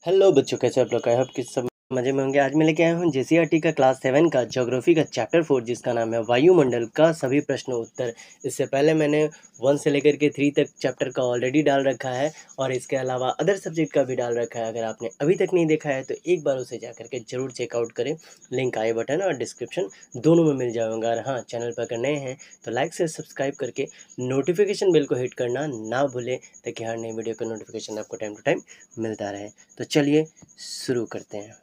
Hello बच्चों, कैसे आप लोग? आई होप कि सब मज़े में होंगे। आज मैं लेके आया हूँ जेसीईआरटी का क्लास 7 का ज्योग्राफी का चैप्टर 4 जिसका नाम है वायुमंडल का सभी प्रश्न उत्तर। इससे पहले मैंने 1 से लेकर के 3 तक चैप्टर का ऑलरेडी डाल रखा है और इसके अलावा अदर सब्जेक्ट का भी डाल रखा है। अगर आपने अभी तक नहीं देखा है तो एक बार उसे जा करके ज़रूर चेकआउट करें। लिंक आई बटन और डिस्क्रिप्शन दोनों में मिल जाएगा। और हाँ, चैनल पर अगर नए हैं तो लाइक से सब्सक्राइब करके नोटिफिकेशन बेल को हिट करना ना भूलें, ताकि हर नई वीडियो का नोटिफिकेशन आपको टाइम टू टाइम मिलता रहे। तो चलिए शुरू करते हैं।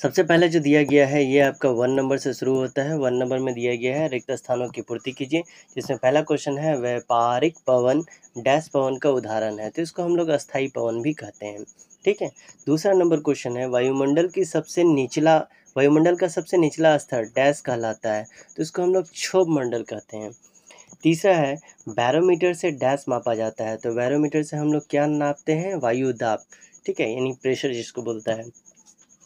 सबसे पहले जो दिया गया है ये आपका 1 नंबर से शुरू होता है। 1 नंबर में दिया गया है रिक्त स्थानों की पूर्ति कीजिए, जिसमें पहला क्वेश्चन है व्यापारिक पवन डैश पवन का उदाहरण है, तो इसको हम लोग अस्थाई पवन भी कहते हैं। ठीक है। दूसरा नंबर क्वेश्चन है वायुमंडल का सबसे निचला स्तर डैश कहलाता है, तो इसको हम लोग क्षोभ मंडल कहते हैं। तीसरा है बैरोमीटर से डैश मापा जाता है, तो बैरोमीटर से हम लोग क्या नापते हैं? वायु दाब। ठीक है, यानी प्रेशर जिसको बोलता है।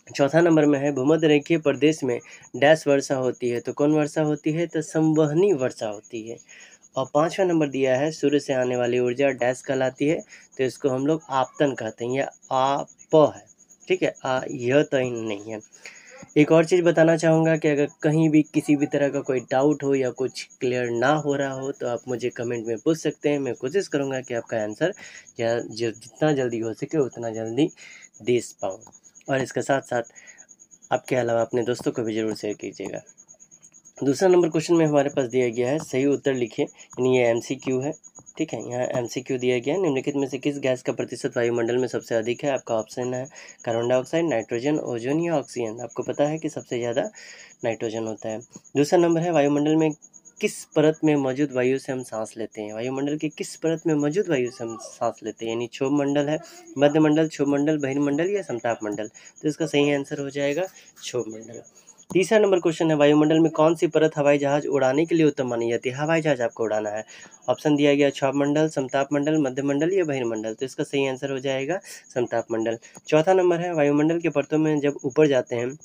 चौथा नंबर में है भूमध्य रेखीय प्रदेश में डैश वर्षा होती है, तो कौन वर्षा होती है? तो संवहनी वर्षा होती है। और पांचवा नंबर दिया है सूर्य से आने वाली ऊर्जा डैश कहलाती है, तो इसको हम लोग आपतन कहते हैं। यह आप है। ठीक है, यह तो नहीं है। एक और चीज़ बताना चाहूँगा कि अगर कहीं भी किसी भी तरह का कोई डाउट हो या कुछ क्लियर ना हो रहा हो तो आप मुझे कमेंट में पूछ सकते हैं। मैं कोशिश करूँगा कि आपका आंसर जितना जल्दी हो सके उतना जल्दी दे पाऊँ। और इसके साथ साथ आपके अलावा अपने दोस्तों को भी ज़रूर शेयर कीजिएगा। दूसरा नंबर क्वेश्चन में हमारे पास दिया गया है सही उत्तर लिखिए, यानी ये एमसीक्यू है। ठीक है, यहाँ एमसीक्यू दिया गया है। निम्नलिखित में से किस गैस का प्रतिशत वायुमंडल में सबसे अधिक है? आपका ऑप्शन है कार्बन डाइऑक्साइड, नाइट्रोजन, ओजोन या ऑक्सीजन। आपको पता है कि सबसे ज़्यादा नाइट्रोजन होता है। दूसरा नंबर है वायुमंडल में किस परत में मौजूद वायु से हम सांस लेते हैं? वायुमंडल की किस परत में मौजूद वायु से हम सांस लेते हैं? यानी क्षोभ मंडल है, मध्यमंडल, क्षोभ मंडल, बहिर्मंडल या समताप मंडल। तो इसका सही आंसर हो जाएगा क्षोभ मंडल। तीसरा नंबर क्वेश्चन है वायुमंडल में कौन सी परत हवाई जहाज उड़ाने के लिए उत्तम मानी जाती है? हवाई जहाज आपको उड़ाना है। ऑप्शन दिया गया क्षोभ मंडल, समताप मंडल, मध्यमंडल या बहिर्मंडल। तो इसका सही आंसर हो जाएगा समताप मंडल। चौथा नंबर है वायुमंडल के परतों में जब ऊपर जाते हैं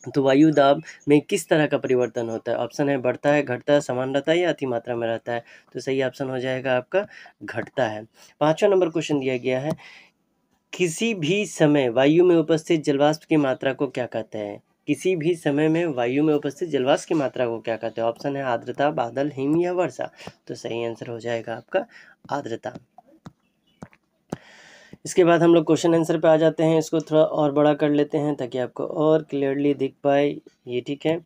तो वायु दाब में किस तरह का परिवर्तन होता है? ऑप्शन है बढ़ता है, घटता है, समान रहता है या अति मात्रा में रहता है। तो सही ऑप्शन हो जाएगा आपका घटता है। पांचवा नंबर क्वेश्चन दिया गया है किसी भी समय वायु में उपस्थित जलवाष्प की मात्रा को क्या कहते हैं? किसी भी समय में वायु में उपस्थित जलवाष्प की मात्रा को क्या कहते हैं? ऑप्शन है आर्द्रता, बादल, हिम या वर्षा। तो सही आंसर हो जाएगा आपका आर्द्रता। इसके बाद हम लोग क्वेश्चन आंसर पे आ जाते हैं। इसको थोड़ा और बड़ा कर लेते हैं ताकि आपको और क्लियरली दिख पाए। ये ठीक है।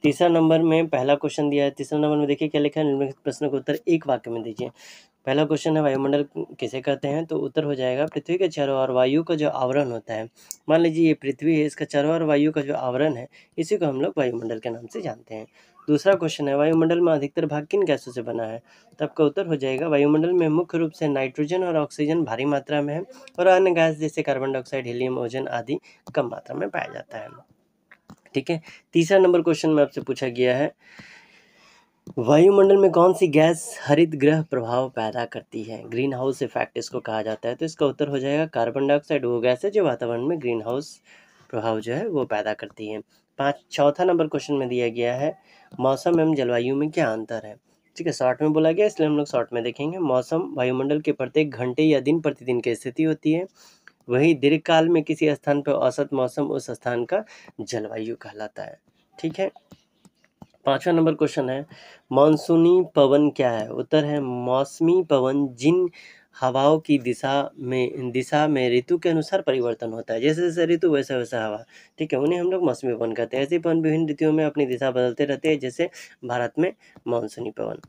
तीसरा नंबर में पहला क्वेश्चन दिया है। तीसरा नंबर में देखिए क्या लिखा है, निम्नलिखित प्रश्न का उत्तर एक वाक्य में दीजिए। पहला क्वेश्चन है वायुमंडल किसे कहते हैं? तो उत्तर हो जाएगा पृथ्वी के चारों ओर वायु का जो आवरण होता है। मान लीजिए ये पृथ्वी है, इसका चारों ओर वायु का जो आवरण है इसी को हम लोग वायुमंडल के नाम से जानते हैं। दूसरा क्वेश्चन है वायुमंडल में अधिकतर भाग किन गैसों से बना है? तो आपका उत्तर हो जाएगा वायुमंडल में मुख्य रूप से नाइट्रोजन और ऑक्सीजन भारी मात्रा में है और अन्य गैस जैसे कार्बन डाइऑक्साइड, हीलियम, ओजोन आदि कम मात्रा में पाया जाता है। ठीक है। तीसरा नंबर क्वेश्चन में आपसे पूछा गया है वायुमंडल में कौन सी गैस हरित गृह प्रभाव पैदा करती है? ग्रीन हाउस इफेक्ट इसको कहा जाता है। तो इसका उत्तर हो जाएगा कार्बन डाइऑक्साइड वो गैस है जो वातावरण में ग्रीन हाउस प्रभाव जो है वो पैदा करती है। चौथा नंबर क्वेश्चन में दिया गया है मौसम एवं जलवायु में क्या अंतर है? ठीक है, शॉर्ट में बोला गया इसलिए हम लोग शॉर्ट में देखेंगे। मौसम वायुमंडल के प्रत्येक घंटे या दिन प्रतिदिन की स्थिति होती है। वही दीर्घकाल में किसी स्थान पर औसत मौसम उस स्थान का जलवायु कहलाता है। ठीक है। पांचवा नंबर क्वेश्चन है मानसूनी पवन क्या है? उत्तर है मौसमी पवन जिन हवाओं की दिशा में ऋतु के अनुसार परिवर्तन होता है। जैसे जैसे ऋतु वैसा वैसा हवा। ठीक है, उन्हें हम लोग मौसमी पवन कहते हैं। ऐसे पवन विभिन्न ऋतुओं में अपनी दिशा बदलते रहते हैं, जैसे भारत में मानसूनी पवन।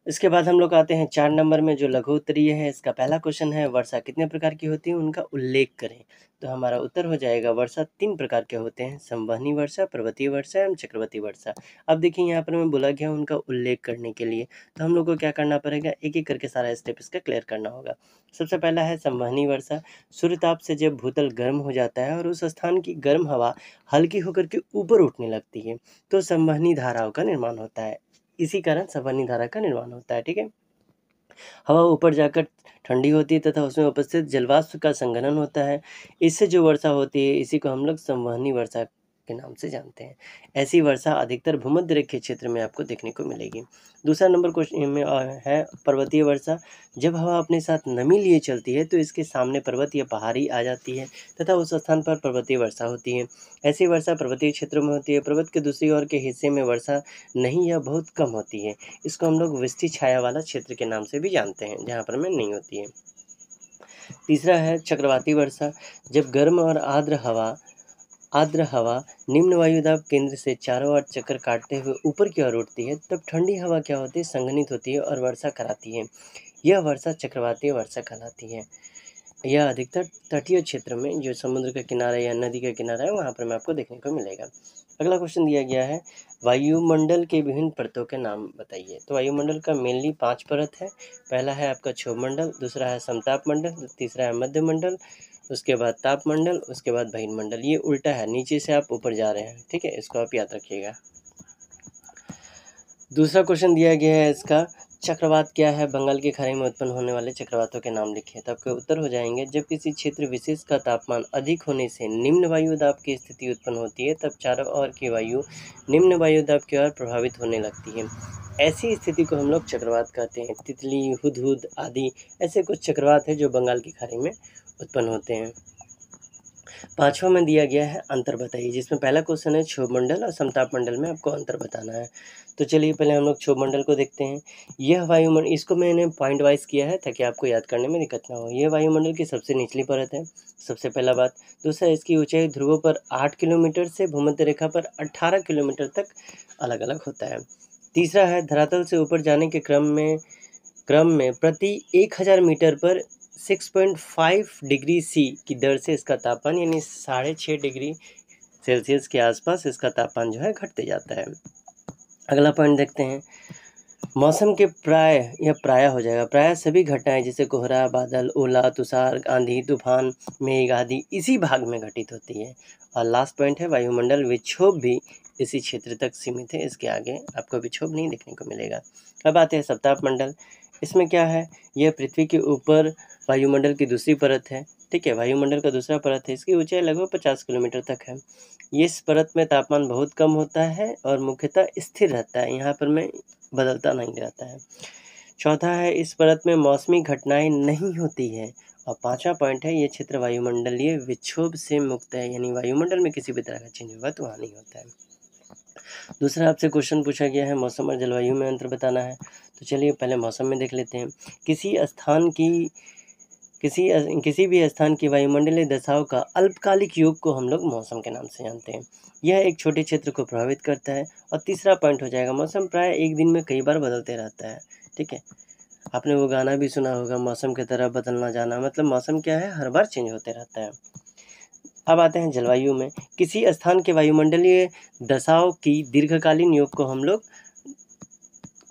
इसके बाद हम लोग आते हैं 4 नंबर में जो लघु उत्तरीय है। इसका पहला क्वेश्चन है वर्षा कितने प्रकार की होती है, उनका उल्लेख करें। तो हमारा उत्तर हो जाएगा वर्षा 3 प्रकार के होते हैं, संवहनी वर्षा, पर्वतीय वर्षा एवं चक्रवाती वर्षा। अब देखिए यहाँ पर हमें बोला गया उनका उल्लेख करने के लिए, तो हम लोग को क्या करना पड़ेगा, एक एक करके सारा स्टेप इसका क्लियर करना होगा। सबसे पहला है संवहनी वर्षा। सूर्य ताप से जब भूतल गर्म हो जाता है और उस स्थान की गर्म हवा हल्की होकर के ऊपर उठने लगती है तो संवहनी धाराओं का निर्माण होता है। इसी कारण संवहनी धारा का निर्माण होता है। ठीक है। हवा ऊपर जाकर ठंडी होती है तथा उसमें उपस्थित जलवाष्प का संघनन होता है। इससे जो वर्षा होती है इसी को हम लोग संवहनी वर्षा के नाम से जानते हैं। ऐसी वर्षा अधिकतर भूमध्य रेखीय क्षेत्र में आपको देखने को मिलेगी। दूसरा नंबर क्वेश्चन में है पर्वतीय वर्षा। जब हवा अपने साथ नमी लिए चलती है तो इसके सामने पर्वत या पहाड़ी आ जाती है तथा उस स्थान पर पर्वतीय वर्षा होती है। ऐसी वर्षा पर्वतीय क्षेत्रों में होती है। पर्वत के दूसरी ओर के हिस्से में वर्षा नहीं या बहुत कम होती है। इसको हम लोग विष्टि छाया वाला क्षेत्र के नाम से भी जानते हैं, जहाँ पर में नहीं होती है। तीसरा है चक्रवाती वर्षा। जब गर्म और आर्द्र हवा निम्न वायुदाब केंद्र से चारों ओर चक्कर काटते हुए ऊपर की ओर उठती है, तब ठंडी हवा क्या होती है, संघनित होती है और वर्षा कराती है। यह वर्षा चक्रवाती वर्षा कहलाती है। यह अधिकतर तटीय क्षेत्र में, जो समुद्र का किनारा या नदी का किनारा है, वहाँ पर में आपको देखने को मिलेगा। अगला क्वेश्चन दिया गया है, वायुमंडल के विभिन्न परतों के नाम बताइए। तो वायुमंडल का मेनली 5 परत है। पहला है आपका क्षोभमंडल, दूसरा है समताप मंडल, तीसरा है मध्य मंडल, उसके बाद तापमंडल, उसके बाद बहिर्मंडल। ये उल्टा है, नीचे से आप ऊपर जा रहे हैं, ठीक है, इसको आप याद रखिएगा। दूसरा क्वेश्चन दिया गया है इसका, चक्रवात क्या है, बंगाल की खाड़ी में उत्पन्न होने वाले चक्रवातों के नाम लिखिए। तो आपके उत्तर हो जाएंगे, जब किसी क्षेत्र विशेष का तापमान अधिक होने से निम्न वायु दाब की स्थिति उत्पन्न होती है, तब चारों ओर की वायु निम्न वायु दाब की ओर प्रभावित होने लगती है। ऐसी स्थिति को हम लोग चक्रवात कहते हैं। तितली, हुदहुद आदि ऐसे कुछ चक्रवात है जो बंगाल की खाड़ी में उत्पन्न होते हैं। पांचवा में दिया गया है अंतर बताइए, जिसमें पहला क्वेश्चन है क्षोभमंडल और समताप मंडल में आपको अंतर बताना है। तो चलिए पहले हम लोग क्षोभमंडल को देखते हैं। यह वायुमंडल, इसको मैंने पॉइंट वाइज किया है ताकि आपको याद करने में दिक्कत ना हो। यह वायुमंडल की सबसे निचली परत है, सबसे पहला बात। दूसरा, इसकी ऊंचाई ध्रुवों पर 8 किलोमीटर से भूमध्य रेखा पर 18 किलोमीटर तक अलग अलग होता है। तीसरा है, धरातल से ऊपर जाने के क्रम में प्रति 1000 मीटर पर 6.5 डिग्री सी की दर से इसका तापमान, यानी 6.5 डिग्री सेल्सियस के आसपास इसका तापमान जो है घटते जाता है। अगला पॉइंट देखते हैं, मौसम के प्राय हो जाएगा, प्राय सभी घटनाएं जैसे कोहरा, बादल, ओला, तुषार, आंधी, तूफान, मेघ आदि इसी भाग में घटित होती है। और लास्ट पॉइंट है, वायुमंडल विक्षोभ भी इसी क्षेत्र तक सीमित है, इसके आगे आपको विक्षोभ नहीं देखने को मिलेगा। अब आते हैं सप्ताह मंडल। इसमें क्या है, यह पृथ्वी के ऊपर वायुमंडल की दूसरी परत है, ठीक है, वायुमंडल का दूसरा परत है। इसकी ऊंचाई लगभग 50 किलोमीटर तक है। इस परत में तापमान बहुत कम होता है और मुख्यतः स्थिर रहता है, यहाँ पर में बदलता नहीं रहता है। चौथा है, इस परत में मौसमी घटनाएं नहीं होती है। और पांचवा पॉइंट है, ये क्षेत्र वायुमंडलीय विक्षोभ से मुक्त है, यानी वायुमंडल में किसी भी तरह का चेंज होगा तो वहाँ नहीं होता है। दूसरा आपसे क्वेश्चन पूछा गया है, मौसम और जलवायु में अंतर बताना है। तो चलिए पहले मौसम में देख लेते हैं। किसी भी स्थान की वायुमंडलीय दशाओं का अल्पकालिक योग को हम लोग मौसम के नाम से जानते हैं। यह एक छोटे क्षेत्र को प्रभावित करता है। और तीसरा पॉइंट हो जाएगा, मौसम प्राय एक दिन में कई बार बदलते रहता है, ठीक है। आपने वो गाना भी सुना होगा, मौसम की तरह बदलना जाना, मतलब मौसम क्या है, हर बार चेंज होते रहता है। अब आते हैं जलवायु में। किसी स्थान के वायुमंडलीय दशाओं की दीर्घकालीन योग को हम लोग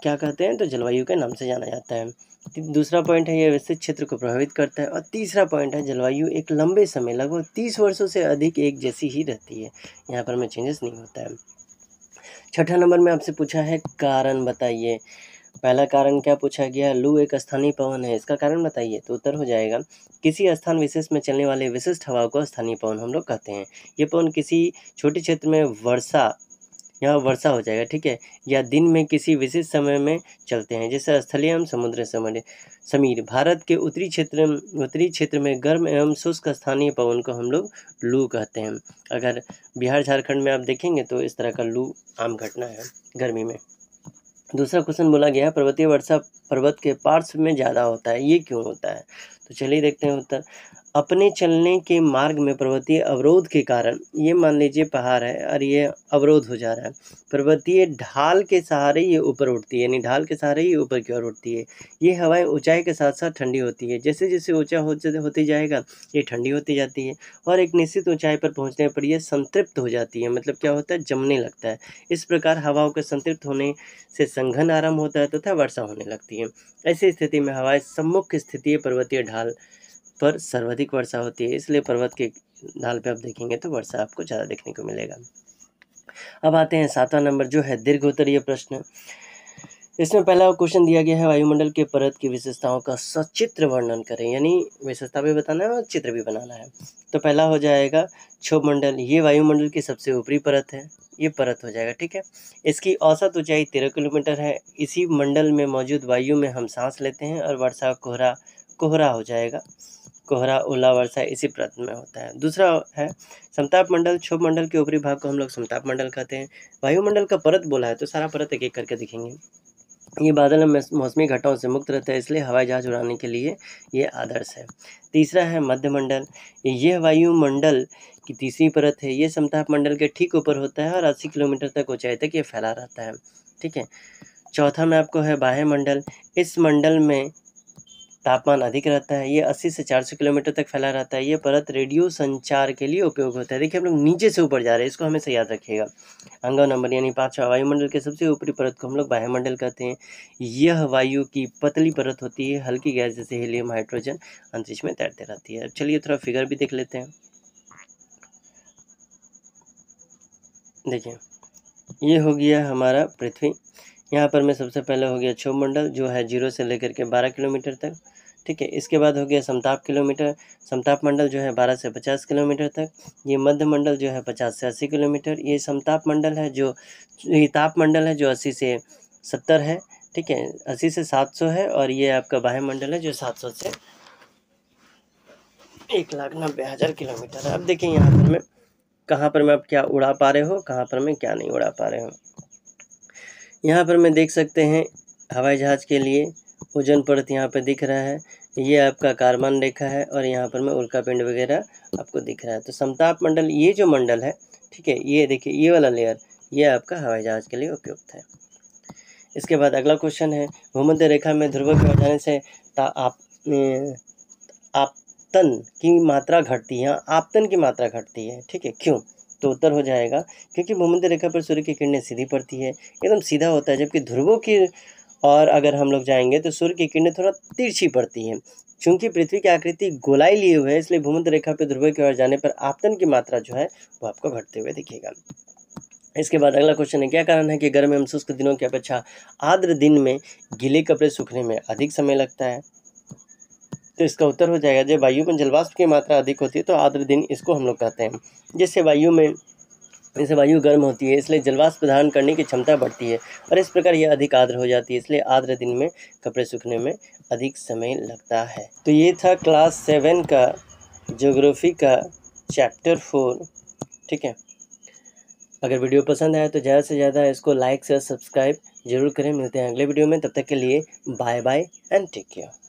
क्या कहते हैं, तो जलवायु के नाम से जाना जाता है। दूसरा पॉइंट है, यह विस्तृत क्षेत्र को प्रभावित करता है। और तीसरा पॉइंट है, जलवायु एक लंबे समय लगभग 30 वर्षों से अधिक एक जैसी ही रहती है, यहाँ पर में चेंजेस नहीं होता है। छठा नंबर में आपसे पूछा है कारण बताइए। पहला कारण क्या पूछा गया, लू एक स्थानीय पवन है, इसका कारण बताइए। तो उत्तर हो जाएगा, किसी स्थान विशेष में चलने वाले विशिष्ट हवा को स्थानीय पवन हम लोग कहते हैं। ये पवन किसी छोटे क्षेत्र में यहाँ वर्षा हो जाएगा, ठीक है, या दिन में किसी विशेष समय में चलते हैं, जैसे स्थलीय एवं समुद्र समीर। भारत के उत्तरी क्षेत्र में गर्म एवं शुष्क स्थानीय पवन को हम लोग लू कहते हैं। अगर बिहार झारखंड में आप देखेंगे तो इस तरह का लू आम घटना है गर्मी में। दूसरा क्वेश्चन बोला गया, पर्वतीय वर्षा पर्वत के पार्श्व में ज़्यादा होता है, ये क्यों होता है। तो चलिए देखते हैं उत्तर। अपने चलने के मार्ग में पर्वतीय अवरोध के कारण, ये मान लीजिए पहाड़ है और ये अवरोध हो जा रहा है, पर्वतीय ढाल के सहारे ये ऊपर उठती है, यानी ढाल के सहारे ये ऊपर की ओर उठती है। ये हवाएं ऊंचाई के साथ साथ ठंडी होती है, जैसे जैसे ऊंचा होती जाएगा ये ठंडी होती जाती है, और एक निश्चित ऊंचाई पर पहुंचने पर यह संतृप्त हो जाती है, मतलब क्या होता है, जमने लगता है। इस प्रकार हवाओं के संतृप्त होने से संघन आरंभ होता है तथा वर्षा होने लगती है। ऐसी स्थिति में हवाएं सम्मुख स्थितीय पर्वतीय ढाल पर सर्वाधिक वर्षा होती है, इसलिए पर्वत के ढाल पे आप देखेंगे तो वर्षा आपको ज़्यादा देखने को मिलेगा। अब आते हैं 7वां नंबर, जो है दीर्घ उत्तरीय प्रश्न। इसमें पहला क्वेश्चन दिया गया है, वायुमंडल के परत की विशेषताओं का सचित्र वर्णन करें, यानी विशेषता भी बताना है और चित्र भी बनाना है। तो पहला हो जाएगा क्षोभमंडल, ये वायुमंडल की सबसे ऊपरी परत है, ये परत हो जाएगा, ठीक है। इसकी औसत ऊंचाई 13 किलोमीटर है। इसी मंडल में मौजूद वायु में हम सांस लेते हैं। और वर्षा कोहरा, कोहरा हो जाएगा, कोहरा ओला वर्षा इसी परत में होता है। दूसरा है समताप मंडल, क्षोभ मंडल के ऊपरी भाग को हम लोग समताप मंडल कहते हैं। वायुमंडल का परत बोला है तो सारा परत एक एक करके दिखेंगे। ये बादल मौसमी घटनाओं से मुक्त रहता है, इसलिए हवाई जहाज उड़ाने के लिए ये आदर्श है। तीसरा है मध्यमंडल, यह वायुमंडल की तीसरी परत है। ये समताप मंडल के ठीक ऊपर होता है और 80 किलोमीटर तक ऊंचाई तक ये फैला रहता है, ठीक है। चौथा में आपको है बाह्य मंडल, इस मंडल में तापमान अधिक रहता है। ये 80 से 400 किलोमीटर तक फैला रहता है। ये परत रेडियो संचार के लिए उपयोग होता है। देखिए हम लोग नीचे से ऊपर जा रहे हैं, इसको हमेशा याद रखिएगा। अंगव नंबर यानी 5वां, वायुमंडल के सबसे ऊपरी परत को हम लोग वायुमंडल कहते हैं। यह वायु की पतली परत होती है, हल्की गैस जैसे हीलियम, हाइड्रोजन अंतरिक्ष में तैरते रहती है। चलिए थोड़ा फिगर भी देख लेते हैं। देखिए ये हो गया हमारा पृथ्वी। यहाँ पर में सबसे पहले हो गया क्षोभमंडल जो है 0 से लेकर के 12 किलोमीटर तक, ठीक है। इसके बाद हो गया समताप किलोमीटर, समताप मंडल जो है 12 से 50 किलोमीटर तक। ये मध्य मंडल जो है 50 से 80 किलोमीटर। ये समताप मंडल है जो, ये ताप मंडल है जो 80 से 70 है, ठीक है, 80 से 700 है। और ये आपका बाह्य मंडल है जो 700 से 1,90,000 किलोमीटर है। अब देखिए यहाँ पर मैं कहाँ पर मैं आप क्या उड़ा पा रहे हो, कहाँ पर मैं क्या नहीं उड़ा पा रहे हो। यहाँ पर मैं देख सकते हैं हवाई जहाज़ के लिए ओजोन परत यहाँ पर दिख रहा है। ये आपका कार्बन रेखा है और यहाँ पर में उल्का पिंड वगैरह आपको दिख रहा है। तो समताप मंडल ये जो मंडल है, ठीक है, ये देखिए ये वाला लेयर, ये आपका हवाई जहाज़ के लिए उपयुक्त है। इसके बाद अगला क्वेश्चन है, भूमध्य रेखा में ध्रुव के हो जाने से आपतन की मात्रा घटती है, आपतन की मात्रा घटती है, ठीक है, क्यों? तो उत्तर हो जाएगा क्योंकि भूमध्य रेखा पर सूर्य की किरणें सीधी पड़ती है, एकदम सीधा होता है, जबकि ध्रुवों की और अगर हम लोग जाएंगे तो सूर्य की किरणें थोड़ा तिरछी पड़ती हैं। चूंकि पृथ्वी की आकृति गोलाई लिए हुए है, इसलिए भूमध्य रेखा पर ध्रुव की ओर जाने पर आपतन की मात्रा जो है वो आपको घटते हुए दिखेगा। इसके बाद अगला क्वेश्चन है, क्या कारण है कि गर्म एवं शुष्क दिनों की अपेक्षा आर्द्र दिन में गीले कपड़े सूखने में अधिक समय लगता है? तो इसका उत्तर हो जाएगा, जब वायु में जलवाष्प की मात्रा अधिक होती है तो आर्द्र दिन इसको हम लोग कहते हैं। जैसे वायु गर्म होती है इसलिए जलवाष्प धारण करने की क्षमता बढ़ती है और इस प्रकार यह अधिक आर्द्र हो जाती है, इसलिए आर्द्र दिन में कपड़े सूखने में अधिक समय लगता है। तो ये था क्लास 7 का ज्योग्राफी का चैप्टर 4, ठीक है। अगर वीडियो पसंद आया तो ज़्यादा से ज़्यादा इसको लाइक से सब्सक्राइब जरूर करें। मिलते हैं अगले वीडियो में, तब तक के लिए bye bye and take care.